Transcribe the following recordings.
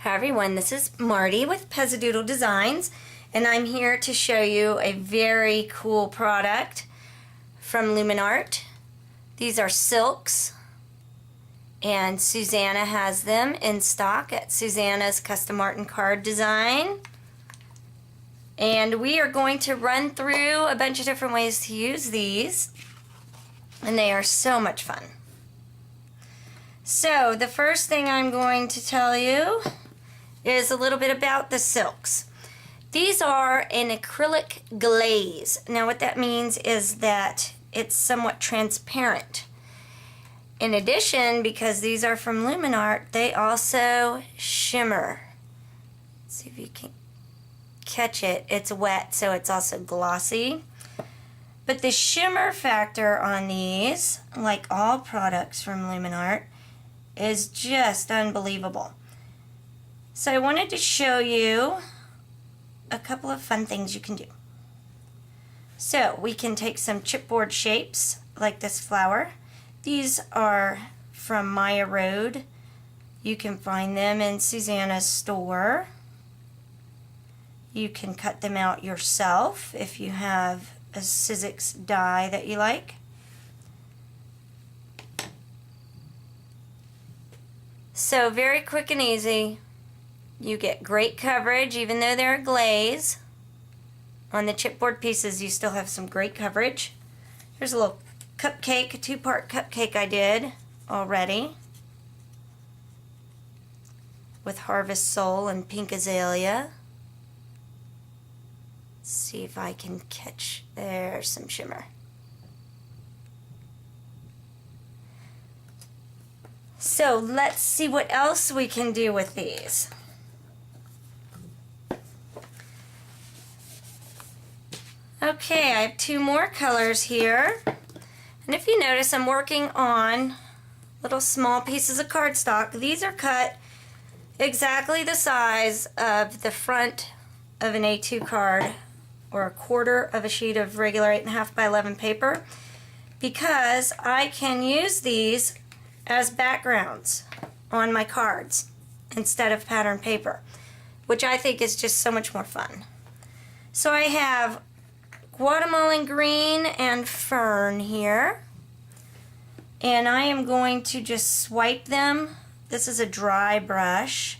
Hi everyone, this is Marty with Pezzadoodle Designs, and I'm here to show you a very cool product from Luminart. These are silks, and Susanna has them in stock at Susanna's Custom Art and Card Design. And we are going to run through a bunch of different ways to use these, and they are so much fun. So the first thing I'm going to tell you is a little bit about the silks. These are an acrylic glaze. Now what that means is that it's somewhat transparent. In addition, because these are from Luminart, they also shimmer. Let's see if you can catch it. It's wet, so it's also glossy. But the shimmer factor on these, like all products from Luminart, is just unbelievable. So I wanted to show you a couple of fun things you can do. So we can take some chipboard shapes like this flower. These are from Maya Road. You can find them in Susanna's store. You can cut them out yourself if you have a Sizzix die that you like. So very quick and easy. You get great coverage even though they're a glaze. On the chipboard pieces you still have some great coverage. Here's a little cupcake, a two-part cupcake I did already with Harvest Soul and Pink Azalea. Let's see if I can catch, there's some shimmer. So let's see what else we can do with these. Okay, I have two more colors here. And if you notice, I'm working on little small pieces of cardstock. These are cut exactly the size of the front of an A2 card, or a quarter of a sheet of regular 8.5 by 11 paper, because I can use these as backgrounds on my cards instead of pattern paper, which I think is just so much more fun. So I have Guatemalan green and fern here, and I am going to just swipe them. This is a dry brush.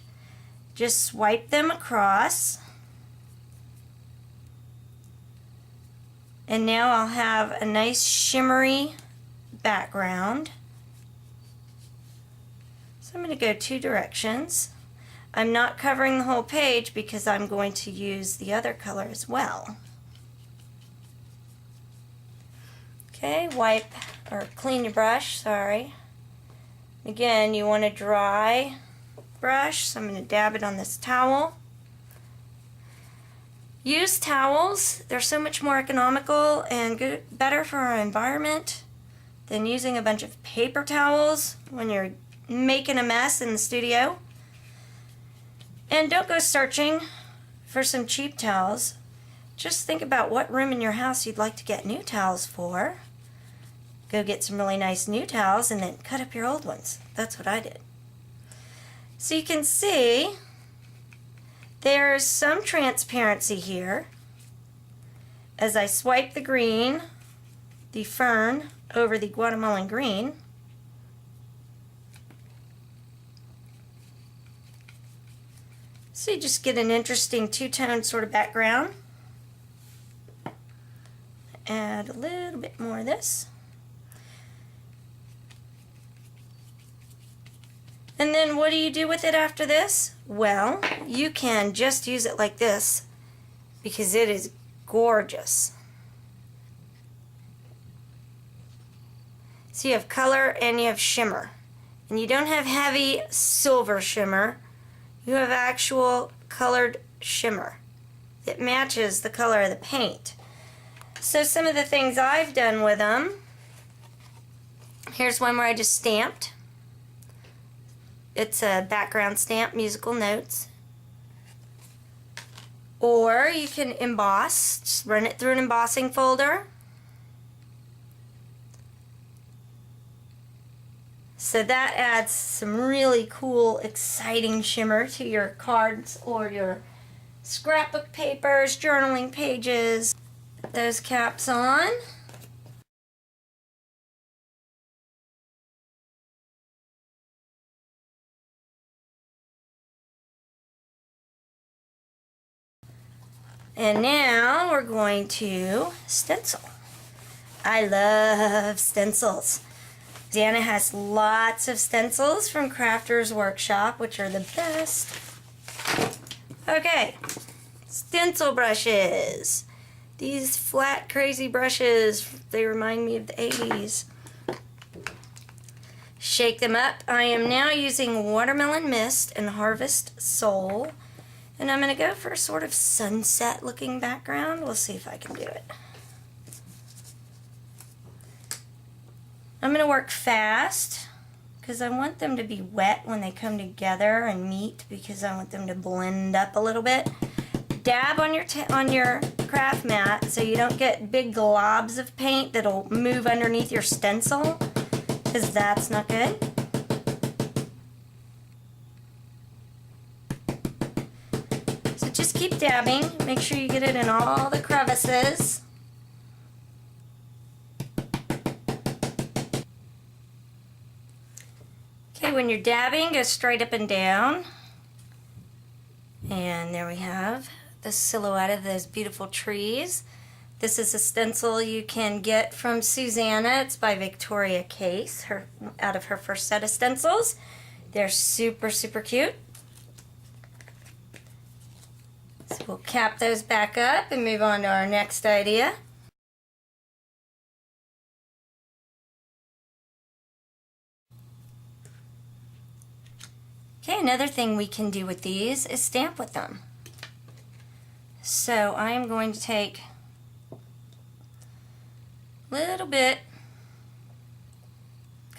Just swipe them across, and now I'll have a nice shimmery background. So I'm going to go two directions. I'm not covering the whole page because I'm going to use the other color as well. Okay, wipe or clean your brush, sorry. Again, you want a dry brush, so I'm going to dab it on this towel. Use towels. They're so much more economical and better for our environment than using a bunch of paper towels when you're making a mess in the studio. And don't go searching for some cheap towels. Just think about what room in your house you'd like to get new towels for. Go get some really nice new towels and then cut up your old ones. That's what I did. So you can see there's some transparency here as I swipe the green, the fern, over the Guatemalan green. So you just get an interesting two-tone sort of background. Add a little bit more of this. And then what do you do with it after this? Well, you can just use it like this because it is gorgeous. So you have color and you have shimmer. And you don't have heavy silver shimmer. You have actual colored shimmer that matches the color of the paint. So some of the things I've done with them, here's one where I just stamped. It's a background stamp, musical notes. Or you can emboss, just run it through an embossing folder. So that adds some really cool, exciting shimmer to your cards or your scrapbook papers, journaling pages. Put those caps on. And now we're going to stencil. I love stencils. Dana has lots of stencils from Crafters Workshop, which are the best. Okay, stencil brushes. These flat, crazy brushes, they remind me of the 80s. Shake them up. I am now using Watermelon Mist and Harvest Soul. And I'm going to go for a sort of sunset looking background. We'll see if I can do it. I'm going to work fast because I want them to be wet when they come together and meet, because I want them to blend up a little bit. Dab on your craft mat so you don't get big globs of paint that'll move underneath your stencil, because that's not good. So just keep dabbing. Make sure you get it in all the crevices. Okay, when you're dabbing, go straight up and down. And there we have the silhouette of those beautiful trees. This is a stencil you can get from Susanna. It's by Victoria Case, out of her first set of stencils. They're super, super cute. So we'll cap those back up and move on to our next idea. Okay, another thing we can do with these is stamp with them. So I am going to take a little bit,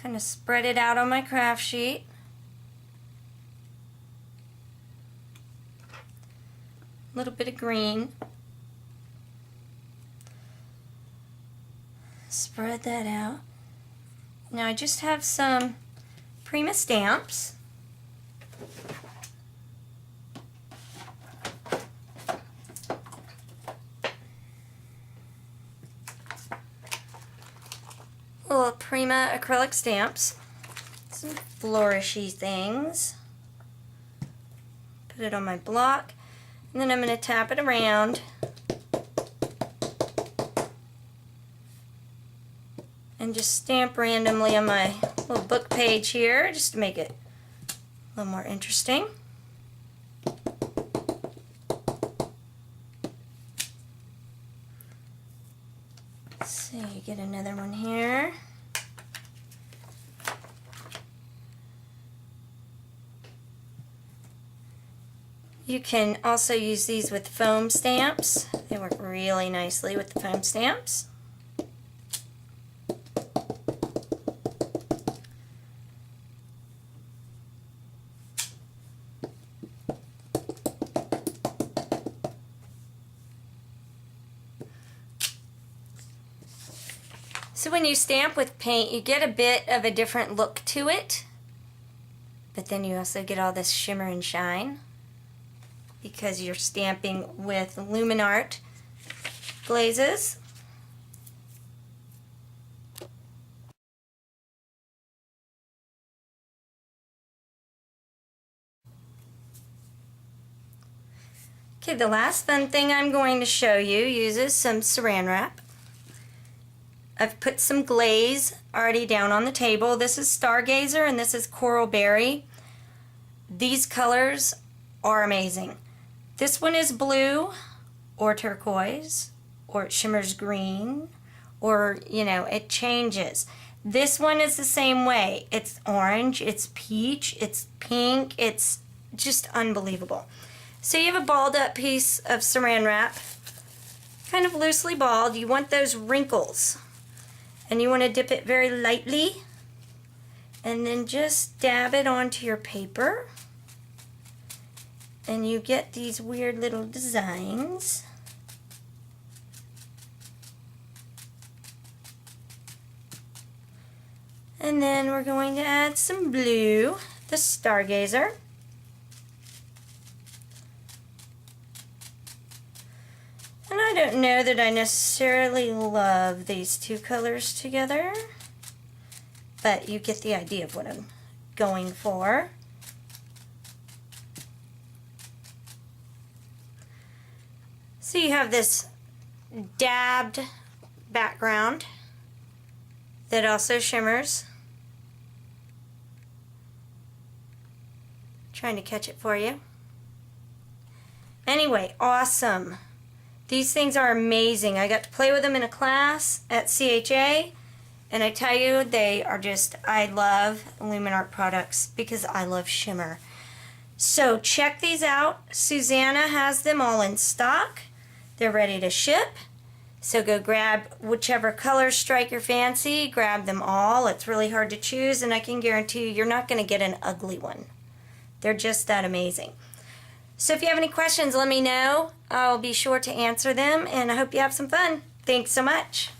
kind of spread it out on my craft sheet. A little bit of green. Spread that out. Now I just have some Prima stamps. Little Prima acrylic stamps. Some flourishy things. Put it on my block. And then I'm going to tap it around. And just stamp randomly on my little book page here, just to make it a little more interesting. So you get another one here. You can also use these with foam stamps. They work really nicely with the foam stamps. So when you stamp with paint, you get a bit of a different look to it, but then you also get all this shimmer and shine because you're stamping with Luminart glazes. Okay, the last fun thing I'm going to show you uses some Saran Wrap. I've put some glaze already down on the table. This is Stargazer and this is Coral Berry. These colors are amazing. This one is blue or turquoise, or it shimmers green, or, you know, it changes. This one is the same way. It's orange, it's peach, it's pink, it's just unbelievable. So you have a balled up piece of Saran Wrap, kind of loosely balled. You want those wrinkles. And you want to dip it very lightly and then just dab it onto your paper. And you get these weird little designs. And then we're going to add some blue, the Stargazer. And I don't know that I necessarily love these two colors together, but you get the idea of what I'm going for. So you have this dabbed background that also shimmers. Trying to catch it for you. Anyway, awesome. These things are amazing. I got to play with them in a class at CHA, and I tell you, they are just, I love Luminart products because I love shimmer. So check these out. Susanna has them all in stock. They're ready to ship. So go grab whichever colors strike your fancy. Grab them all. It's really hard to choose, and I can guarantee you, you're not going to get an ugly one. They're just that amazing. So if you have any questions, let me know. I'll be sure to answer them, and I hope you have some fun. Thanks so much.